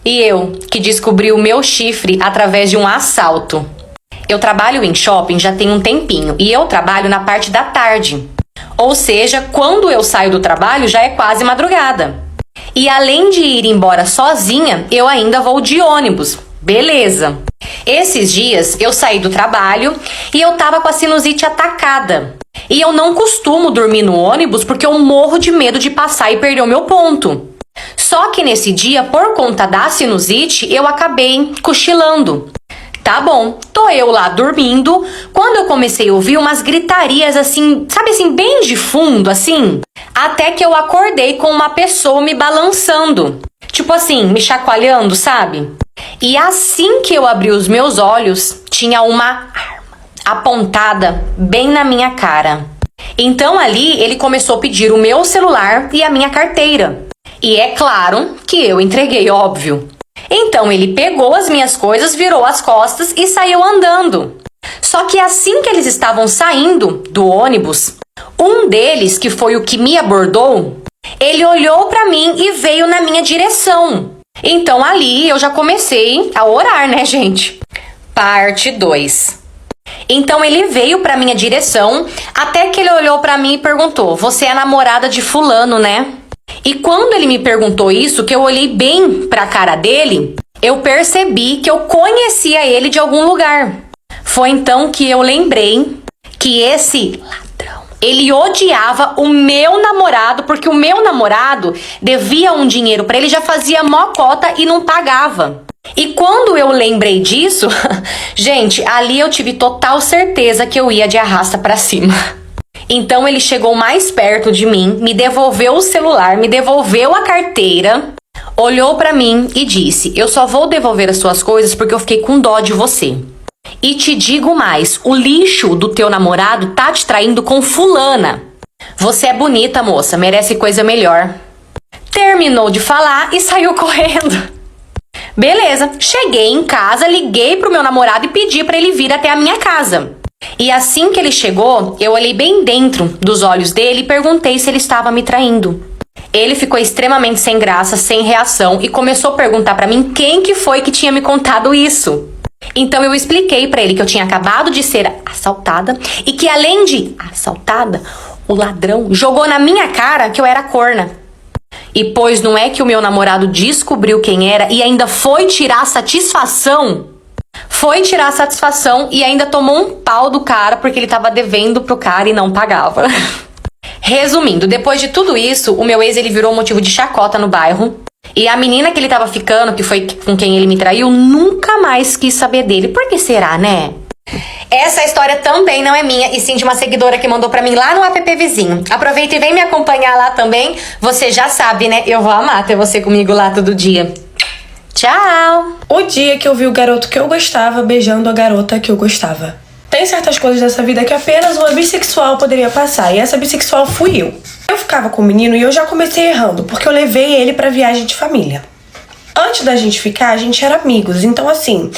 E eu, que descobri o meu chifre através de um assalto. Eu trabalho em shopping já tem um tempinho e eu trabalho na parte da tarde. Ou seja, quando eu saio do trabalho já é quase madrugada. E além de ir embora sozinha, eu ainda vou de ônibus. Beleza. Esses dias eu saí do trabalho e eu tava com a sinusite atacada. E eu não costumo dormir no ônibus porque eu morro de medo de passar e perder o meu ponto. Só que nesse dia, por conta da sinusite, eu acabei cochilando. Tá bom, tô eu lá dormindo, quando eu comecei a ouvir umas gritarias assim, sabe assim, bem de fundo, assim? Até que eu acordei com uma pessoa me balançando. Tipo assim, me chacoalhando, sabe? E assim que eu abri os meus olhos, tinha uma arma apontada bem na minha cara. Então ali ele começou a pedir o meu celular e a minha carteira. E é claro que eu entreguei, óbvio. Então ele pegou as minhas coisas, virou as costas e saiu andando. Só que assim que eles estavam saindo do ônibus, um deles, que foi o que me abordou, ele olhou pra mim e veio na minha direção. Então ali eu já comecei a orar, né, gente? Parte 2. Então ele veio pra minha direção, até que ele olhou pra mim e perguntou: "Você é a namorada de fulano, né?" E quando ele me perguntou isso, que eu olhei bem pra cara dele, eu percebi que eu conhecia ele de algum lugar. Foi então que eu lembrei que esse ladrão, ele odiava o meu namorado, porque o meu namorado devia um dinheiro pra ele, já fazia mocota e não pagava. E quando eu lembrei disso, gente, ali eu tive total certeza que eu ia de arrasta pra cima. Então ele chegou mais perto de mim, me devolveu o celular, me devolveu a carteira, olhou pra mim e disse: "Eu só vou devolver as suas coisas porque eu fiquei com dó de você. E te digo mais, o lixo do teu namorado tá te traindo com fulana. Você é bonita, moça, merece coisa melhor." Terminou de falar e saiu correndo. Beleza, cheguei em casa, liguei pro meu namorado e pedi pra ele vir até a minha casa. E assim que ele chegou, eu olhei bem dentro dos olhos dele e perguntei se ele estava me traindo. Ele ficou extremamente sem graça, sem reação e começou a perguntar pra mim quem que foi que tinha me contado isso. Então eu expliquei pra ele que eu tinha acabado de ser assaltada e que além de assaltada, o ladrão jogou na minha cara que eu era corna. E pois não é que o meu namorado descobriu quem era e ainda foi tirar satisfação? Foi tirar satisfação e ainda tomou um pau do cara porque ele tava devendo pro cara e não pagava. Resumindo, depois de tudo isso, o meu ex ele virou motivo de chacota no bairro. E a menina que ele tava ficando, que foi com quem ele me traiu, nunca mais quis saber dele. Por que será, né? Essa história também não é minha, e sim de uma seguidora que mandou pra mim lá no app vizinho. Aproveita e vem me acompanhar lá também. Você já sabe, né? Eu vou amar ter você comigo lá todo dia. Tchau! O dia que eu vi o garoto que eu gostava beijando a garota que eu gostava. Tem certas coisas dessa vida que apenas uma bissexual poderia passar, e essa bissexual fui eu. Eu ficava com o menino e eu já comecei errando, porque eu levei ele pra viagem de família. Antes da gente ficar, a gente era amigos, então assim,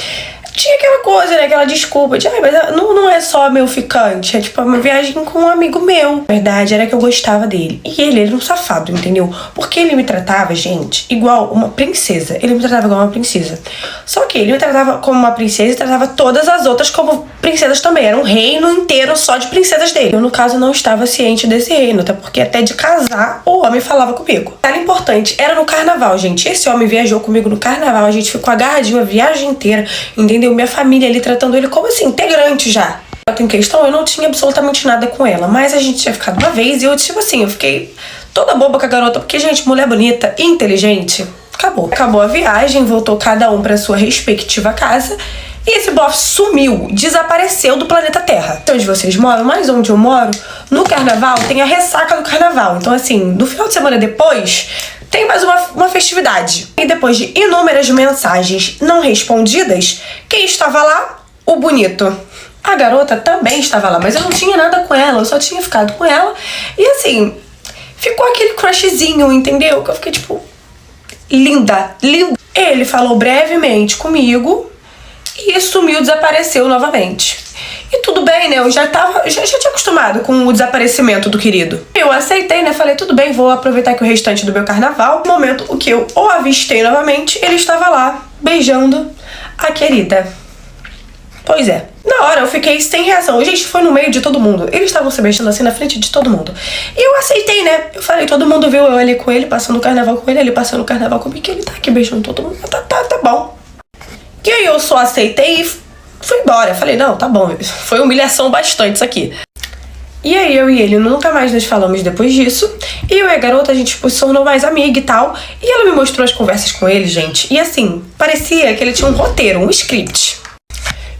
tinha aquela coisa, né, aquela desculpa de, mas não é só meu ficante, é tipo uma viagem com um amigo meu. A verdade era que eu gostava dele. E ele era um safado, entendeu? Porque ele me tratava, gente, igual uma princesa. Ele me tratava igual uma princesa. Só que ele me tratava como uma princesa e tratava todas as outras como princesas também. Era um reino inteiro só de princesas dele. Eu, no caso, não estava ciente desse reino, até porque até de casar, o homem falava comigo. Era importante, era no carnaval, gente. Esse homem viajou comigo no carnaval, a gente ficou agarradinho a viagem inteira, entendeu? Minha família ali tratando ele como assim, integrante já. Em questão, eu não tinha absolutamente nada com ela, mas a gente tinha ficado uma vez e eu, tipo assim, eu fiquei toda boba com a garota, porque, gente, mulher bonita e inteligente, acabou a viagem, voltou cada um pra sua respectiva casa e esse bofe sumiu, desapareceu do planeta Terra. Onde vocês moram, mas onde eu moro, no carnaval tem a ressaca do carnaval, então assim, no final de semana depois tem mais uma festividade. E depois de inúmeras mensagens não respondidas, quem estava lá? O bonito. A garota também estava lá, mas eu não tinha nada com ela, eu só tinha ficado com ela. E assim, ficou aquele crushzinho, entendeu? Que eu fiquei tipo, linda, linda. Ele falou brevemente comigo e sumiu, desapareceu novamente. E tudo bem, né? Eu já tinha acostumado com o desaparecimento do querido. Eu aceitei, né? Falei, tudo bem, vou aproveitar que o restante do meu carnaval. No momento o que eu o avistei novamente, ele estava lá, beijando a querida. Pois é. Na hora eu fiquei sem reação. Gente, foi no meio de todo mundo. Eles estavam se beijando assim na frente de todo mundo. E eu aceitei, né? Eu falei, todo mundo viu eu ali com ele, passando o carnaval com ele passando o carnaval comigo, que ele tá aqui beijando todo mundo. Tá bom. E aí eu só aceitei e fui embora. Falei, não, tá bom. Foi humilhação bastante isso aqui. E aí eu e ele nunca mais nos falamos depois disso. E eu e a garota, a gente tipo, se tornou mais amiga e tal. E ela me mostrou as conversas com ele, gente. E assim, parecia que ele tinha um roteiro, um script.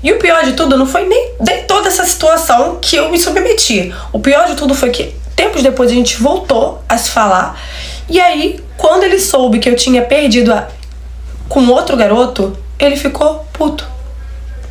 E o pior de tudo não foi nem toda essa situação que eu me submeti. O pior de tudo foi que tempos depois a gente voltou a se falar. E aí, quando ele soube que eu tinha perdido com outro garoto, ele ficou puto.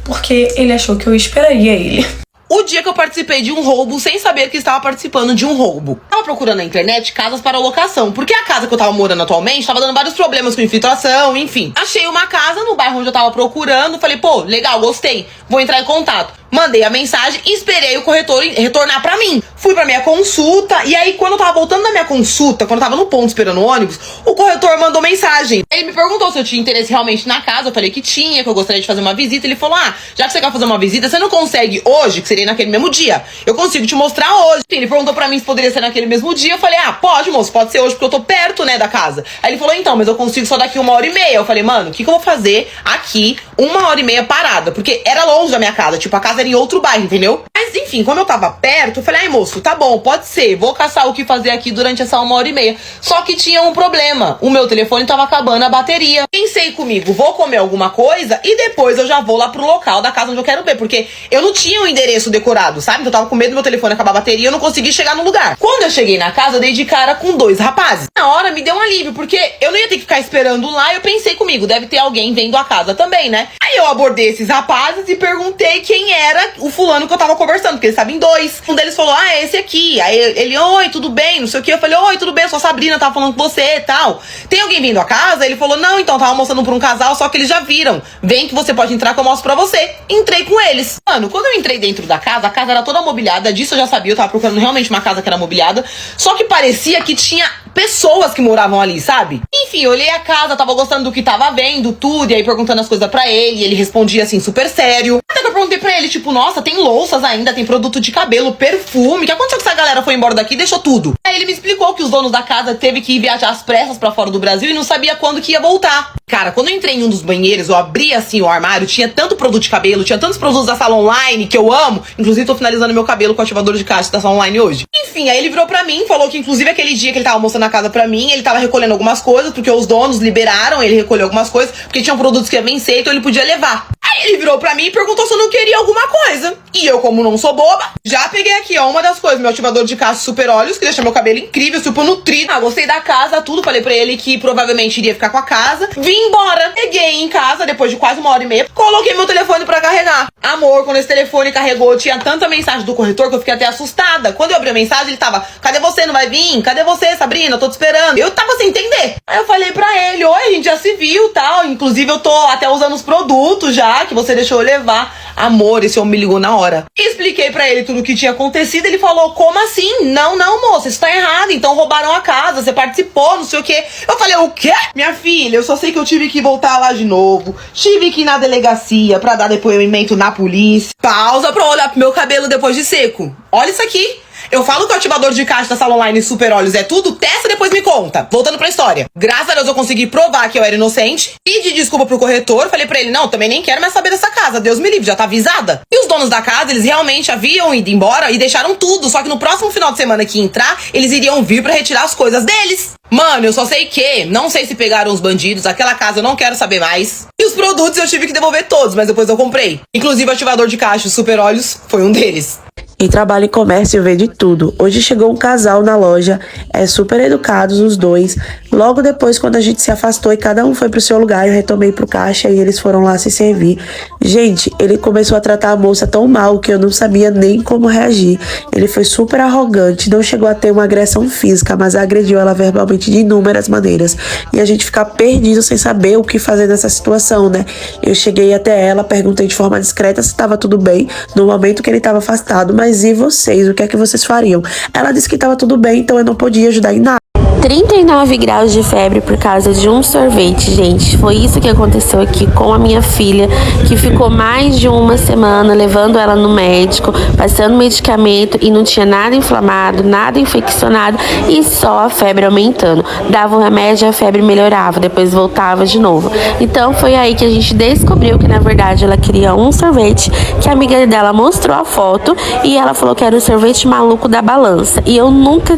Porque ele achou que eu esperaria ele. O dia que eu participei de um roubo sem saber que estava participando de um roubo. Tava procurando na internet casas para locação, porque a casa que eu tava morando atualmente tava dando vários problemas com infiltração, enfim. Achei uma casa no bairro onde eu tava procurando, falei, pô, legal, gostei, vou entrar em contato. Mandei a mensagem e esperei o corretor retornar pra mim. Fui pra minha consulta e aí quando eu tava voltando da minha consulta, quando eu tava no ponto esperando o ônibus, o corretor mandou mensagem. Ele me perguntou se eu tinha interesse realmente na casa, eu falei que tinha, que eu gostaria de fazer uma visita. Ele falou, já que você quer fazer uma visita, você não consegue hoje, que seria naquele mesmo dia. Eu consigo te mostrar hoje. Ele perguntou pra mim se poderia ser naquele mesmo dia. Eu falei, pode, moço, pode ser hoje porque eu tô perto, né, da casa. Aí ele falou, então, mas eu consigo só daqui 1h30. Eu falei, mano, o que eu vou fazer aqui 1h30 parada? Porque era longe da minha casa, tipo, a casa era em outro bairro, entendeu? Mas enfim, como eu tava perto, eu falei, ai moço, tá bom, pode ser, vou caçar o que fazer aqui durante essa 1h30. Só que tinha um problema, o meu telefone tava acabando a bateria. Pensei comigo, vou comer alguma coisa e depois eu já vou lá pro local da casa onde eu quero ver, porque eu não tinha o endereço decorado, sabe? Então eu tava com medo do meu telefone acabar a bateria e eu não consegui chegar no lugar. Quando eu cheguei na casa, eu dei de cara com 2 rapazes. Na hora me deu um alívio, porque eu não ia ter que ficar esperando lá, eu pensei comigo, deve ter alguém vendo a casa também, né? Aí eu abordei esses rapazes e perguntei quem era o fulano que eu tava conversando, porque eles estavam em 2. Um deles falou, é esse aqui. Aí ele, oi, tudo bem, não sei o que. Eu falei, oi, tudo bem, eu sou a Sabrina, tava falando com você e tal. Tem alguém vindo à casa? Ele falou, não, então, tava mostrando pra um casal, só que eles já viram. Vem que você pode entrar que eu mostro pra você. Entrei com eles. Mano, quando eu entrei dentro da casa, a casa era toda mobiliada, disso eu já sabia, eu tava procurando realmente uma casa que era mobiliada, só que parecia que tinha pessoas que moravam ali, sabe? Enfim, eu olhei a casa, tava gostando do que tava vendo, tudo, e aí perguntando as coisas pra ele, e ele respondia assim, super sério. Até que eu perguntei pra ele, tipo, nossa, tem louças ainda, tem produto de cabelo, perfume, o que aconteceu que essa galera foi embora daqui e deixou tudo? Aí ele me explicou que os donos da casa teve que ir viajar às pressas pra fora do Brasil e não sabia quando que ia voltar. Cara, quando eu entrei em um dos banheiros, eu abri assim o armário, tinha tanto produto de cabelo, tinha tantos produtos da Salon Online que eu amo, inclusive tô finalizando meu cabelo com o ativador de caixa da Salon Online hoje. Enfim, aí ele virou pra mim, falou que inclusive aquele dia que ele tava mostrando a casa pra mim, ele tava recolhendo algumas coisas, porque os donos liberaram, ele recolheu algumas coisas, porque tinham produtos que ia vencer, então ele podia levar. Aí ele virou pra mim e perguntou se eu não queria alguma coisa. E eu, como não sou boba, já peguei aqui, ó, uma das coisas, meu ativador de caixa super óleos, que deixa meu cabelo incrível, super nutrido. Gostei da casa, tudo, falei pra ele que provavelmente iria ficar com a casa. Vim embora, peguei em casa, depois de quase 1h30, coloquei meu telefone pra carregar. Amor, quando esse telefone carregou, tinha tanta mensagem do corretor que eu fiquei até assustada. Quando eu abri a mensagem, ele tava, cadê você, não vai vir? Cadê você, Sabrina? Eu tô te esperando. Eu tava sem entender. Aí eu falei pra ele, oi, a gente já se viu, tal. Inclusive eu tô até usando os produtos já, que você deixou eu levar. Amor, esse homem me ligou na hora. Expliquei pra ele tudo o que tinha acontecido. Ele falou, como assim? Não, moça, isso tá errado. Então roubaram a casa, você participou, não sei o quê. Eu falei, o quê? Minha filha, eu só sei que eu tive que voltar lá de novo. Tive que ir na delegacia pra dar depoimento na polícia. Pausa pra olhar pro meu cabelo depois de seco. Olha isso aqui. Eu falo que o ativador de caixa da Salon Online Super Óleos é tudo, testa e depois me conta. Voltando pra história. Graças a Deus eu consegui provar que eu era inocente. Pedi desculpa pro corretor, falei pra ele, não, também nem quero mais saber dessa casa, Deus me livre, já tá avisada. E os donos da casa, eles realmente haviam ido embora e deixaram tudo, só que no próximo final de semana que entrar, eles iriam vir pra retirar as coisas deles. Mano, eu só sei que, não sei se pegaram os bandidos, aquela casa eu não quero saber mais. E os produtos eu tive que devolver todos, mas depois eu comprei. Inclusive o ativador de caixa Super Óleos foi um deles. Quem trabalha em comércio vê de tudo. Hoje chegou um casal na loja, super educados os dois. Logo depois, quando a gente se afastou e cada um foi pro seu lugar, eu retomei pro caixa e eles foram lá se servir. Gente, ele começou a tratar a moça tão mal que eu não sabia nem como reagir. Ele foi super arrogante, não chegou a ter uma agressão física, mas agrediu ela verbalmente de inúmeras maneiras. E a gente fica perdido sem saber o que fazer nessa situação, né? Eu cheguei até ela, perguntei de forma discreta se estava tudo bem, no momento que ele estava afastado, mas e vocês? O que é que vocês fariam? Ela disse que estava tudo bem, então eu não podia ajudar em nada. 39 graus de febre por causa de um sorvete, gente. Foi isso que aconteceu aqui com a minha filha, que ficou mais de uma semana levando ela no médico, passando medicamento e não tinha nada inflamado, nada infeccionado e só a febre aumentando. Dava um remédio, a febre melhorava, depois voltava de novo. Então foi aí que a gente descobriu que na verdade ela queria um sorvete, que a amiga dela mostrou a foto e ela falou que era o sorvete maluco da balança. E eu nunca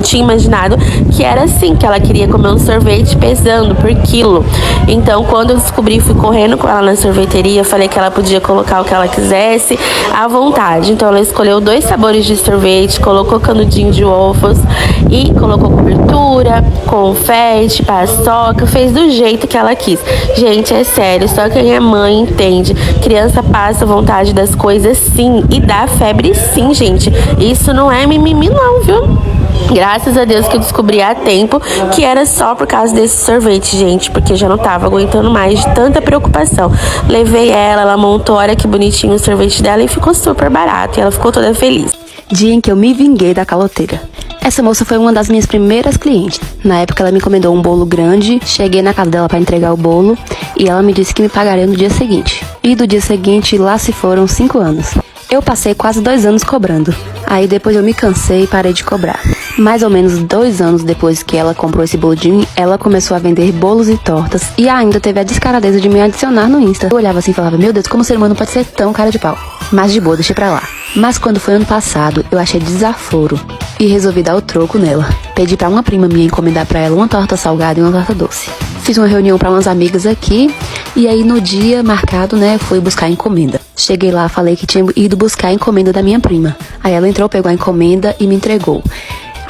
tinha imaginado que era assim, que ela queria comer um sorvete pesando por quilo. Então, quando eu descobri, fui correndo com ela na sorveteria, falei que ela podia colocar o que ela quisesse à vontade. Então, ela escolheu 2 sabores de sorvete, colocou canudinho de ovos e colocou cobertura, confete, paçoca, fez do jeito que ela quis. Gente, é sério, só quem é mãe entende. Criança passa vontade das coisas sim e dá febre sim, gente. Isso não é mimimi não, viu? Graças a Deus que eu descobri há tempo que era só por causa desse sorvete, gente, porque já não tava aguentando mais de tanta preocupação. Levei ela montou, olha que bonitinho o sorvete dela e ficou super barato e ela ficou toda feliz. Dia em que eu me vinguei da caloteira. Essa moça foi uma das minhas primeiras clientes. Na época ela me encomendou um bolo grande, cheguei na casa dela para entregar o bolo e ela me disse que me pagaria no dia seguinte. E do dia seguinte lá se foram 5 anos. Eu passei quase 2 anos cobrando. Aí depois eu me cansei e parei de cobrar. Mais ou menos 2 anos depois que ela comprou esse bolo de mim, ela começou a vender bolos e tortas e ainda teve a descaradeza de me adicionar no Insta. Eu olhava assim e falava, meu Deus, como o ser humano pode ser tão cara de pau? Mas de boa, deixei pra lá. Mas quando foi ano passado, eu achei desaforo e resolvi dar o troco nela. Pedi pra uma prima minha encomendar pra ela uma torta salgada e uma torta doce. Fiz uma reunião pra umas amigas aqui e aí no dia marcado, né, fui buscar a encomenda. Cheguei lá, falei que tinha ido buscar a encomenda da minha prima. Aí ela entrou, pegou a encomenda e me entregou.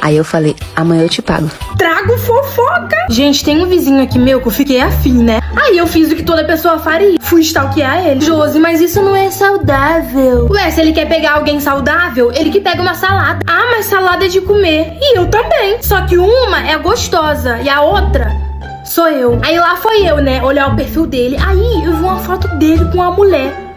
Aí eu falei, amanhã eu te pago. Trago fofoca! Gente, tem um vizinho aqui meu que eu fiquei afim, né? Aí eu fiz o que toda pessoa faria. Fui stalkear ele. Josi, mas isso não é saudável. Ué, se ele quer pegar alguém saudável, ele que pega uma salada. Ah, mas salada é de comer. E eu também. Só que uma é gostosa e a outra sou eu. Aí lá foi eu, né? Olhar o perfil dele. Aí eu vi uma foto dele com uma mulher.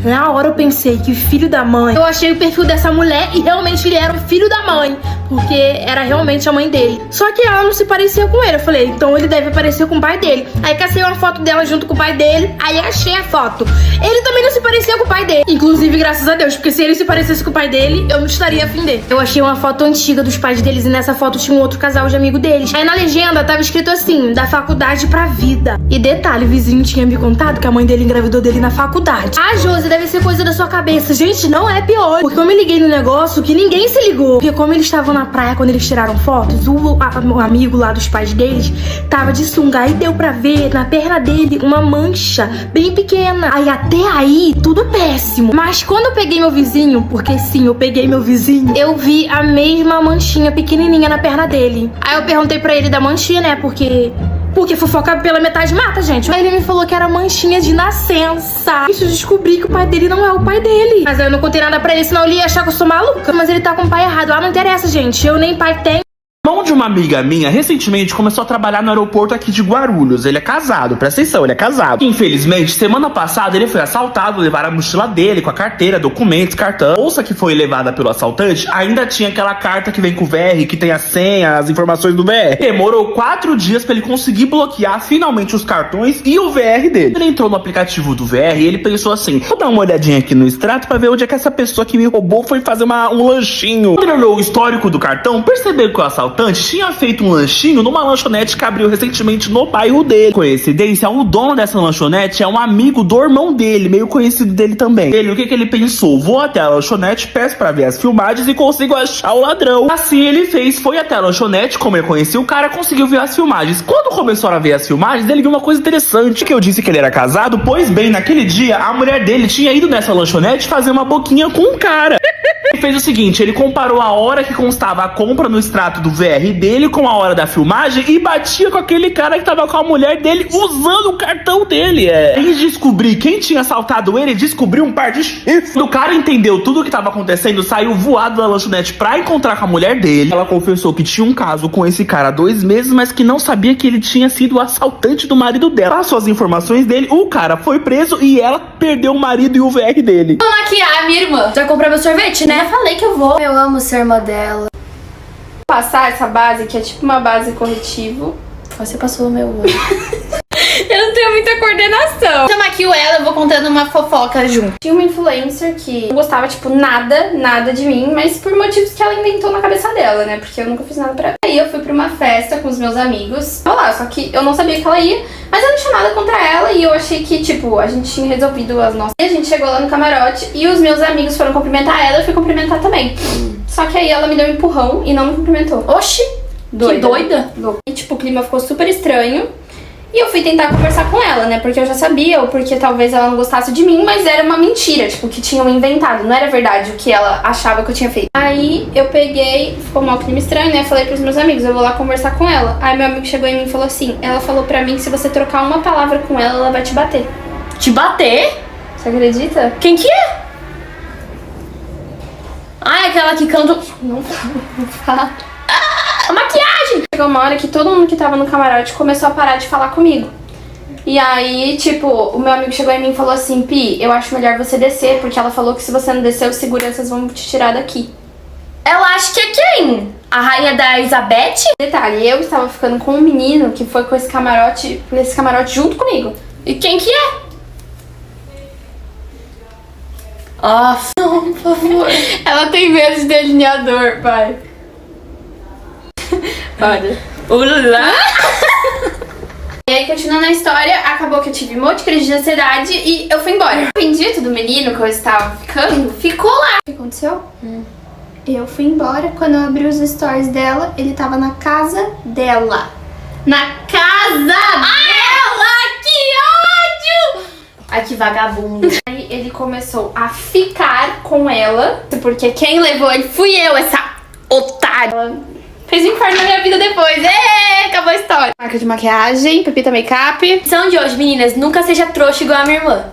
Na hora eu pensei que filho da mãe. Eu achei o perfil dessa mulher e realmente ele era o filho da mãe, porque era realmente a mãe dele. Só que ela não se parecia com ele. Eu falei, então ele deve parecer com o pai dele. Aí cacei uma foto dela junto com o pai dele. Aí achei a foto. Ele também não se parecia com o pai dele. Inclusive, graças a Deus, porque se ele se parecesse com o pai dele, eu não estaria afim dele. Eu achei uma foto antiga dos pais deles e nessa foto tinha um outro casal de amigo deles. Aí na legenda tava escrito assim, da faculdade pra vida. E detalhe, o vizinho tinha me contado que a mãe dele engravidou dele na faculdade. Ah, Josi, deve ser coisa da sua cabeça. Gente, não é pior. Porque eu me liguei no negócio que ninguém se ligou. Porque como eles estavam na praia, quando eles tiraram fotos, o amigo lá dos pais deles tava de sunga. E deu pra ver na perna dele uma mancha bem pequena. Aí até aí, tudo péssimo. Mas quando eu peguei meu vizinho, porque sim, eu peguei meu vizinho, eu vi a mesma manchinha pequenininha na perna dele. Aí eu perguntei pra ele da manchinha, né? Porque fofoca pela metade mata, gente. Aí ele me falou que era manchinha de nascença. Isso, eu descobri que o pai dele não é o pai dele. Mas aí eu não contei nada pra ele, senão ele ia achar que eu sou maluca. Mas ele tá com o pai errado. Ah, não interessa, gente. Eu nem pai tenho. O irmão de uma amiga minha recentemente começou a trabalhar no aeroporto aqui de Guarulhos. Ele é casado, presta atenção, ele é casado. Infelizmente, semana passada ele foi assaltado, levaram a mochila dele com a carteira, documentos, cartão. A bolsa que foi levada pelo assaltante ainda tinha aquela carta que vem com o VR, que tem a senha, as informações do VR. Demorou 4 dias pra ele conseguir bloquear finalmente os cartões e o VR dele. Ele entrou no aplicativo do VR e ele pensou assim, vou dar uma olhadinha aqui no extrato pra ver onde é que essa pessoa que me roubou foi fazer um lanchinho. Quando ele olhou o histórico do cartão, percebeu que o assaltante tinha feito um lanchinho numa lanchonete que abriu recentemente no bairro dele. Coincidência, o dono dessa lanchonete é um amigo do irmão dele, meio conhecido dele também. O que ele pensou? Vou até a lanchonete, peço pra ver as filmagens e consigo achar o ladrão. Assim ele fez, foi até a lanchonete, como ele conhecia o cara, conseguiu ver as filmagens. Quando começaram a ver as filmagens, ele viu uma coisa interessante, que eu disse que ele era casado, pois bem, naquele dia, a mulher dele tinha ido nessa lanchonete fazer uma boquinha com um cara. Ele fez o seguinte, ele comparou a hora que constava a compra no extrato do VR dele com a hora da filmagem e batia com aquele cara que tava com a mulher dele usando o cartão dele. Em descobrir quem tinha assaltado ele, descobriu um par de chifres. O cara entendeu tudo o que tava acontecendo, saiu voado da lanchonete pra encontrar com a mulher dele. Ela confessou que tinha um caso com esse cara há 2 meses, mas que não sabia que ele tinha sido o assaltante do marido dela. Passou as informações dele, o cara foi preso e ela perdeu o marido e o VR dele. Vou maquiar a minha irmã. Vai comprar meu sorvete, né? Eu falei que eu vou. Eu amo ser irmã dela. Passar essa base, que é tipo uma base corretivo. Você passou no meu olho. Eu não tenho muita coordenação. Eu maquio ela, eu vou contando uma fofoca junto. Tinha uma influencer que não gostava, tipo, nada de mim, mas por motivos que ela inventou na cabeça dela, né? Porque eu nunca fiz nada pra ela. Aí eu fui pra uma festa com os meus amigos. Olha lá, só que eu não sabia que ela ia, mas eu não tinha nada contra ela e eu achei que, tipo, a gente tinha resolvido as nossas. E a gente chegou lá no camarote e os meus amigos foram cumprimentar ela e eu fui cumprimentar também. Só que aí ela me deu um empurrão e não me cumprimentou. Oxi! Que doida! E, tipo, o clima ficou super estranho. E eu fui tentar conversar com ela, né? Porque eu já sabia, ou porque talvez ela não gostasse de mim, mas era uma mentira, tipo, que tinham inventado. Não era verdade o que ela achava que eu tinha feito. Aí eu peguei, ficou um clima estranho, né? Falei pros meus amigos, eu vou lá conversar com ela. Aí meu amigo chegou em mim e falou assim, ela falou pra mim que se você trocar uma palavra com ela, ela vai te bater. Te bater? Você acredita? Quem que é? Ah, é aquela que canta... Não fala. A maquiagem! Chegou uma hora que todo mundo que tava no camarote começou a parar de falar comigo. E aí, tipo, o meu amigo chegou em mim e falou assim, Pi, eu acho melhor você descer, porque ela falou que se você não descer, os seguranças vão te tirar daqui. Ela acha que é quem? A rainha da Elizabeth? Detalhe, eu estava ficando com um menino que foi com esse camarote, nesse camarote junto comigo. E quem que é? Ah, não, por favor. Ela tem medo de delineador, pai. Olha. Olá. E aí, continuando a história, acabou que eu tive um monte de crise de ansiedade e eu fui embora. O bendito do menino que eu estava ficando ficou lá. O que aconteceu? Eu fui embora, quando eu abri os stories dela, ele tava na casa dela. Na casa dela! Que ódio! Ai, que vagabundo. Aí ele começou a ficar com ela, porque quem levou ele fui eu, essa otária. Ela fez um inferno na minha vida depois. Acabou a história. Marca de maquiagem, Pepita Makeup. Lição de hoje, meninas, nunca seja trouxa igual a minha irmã.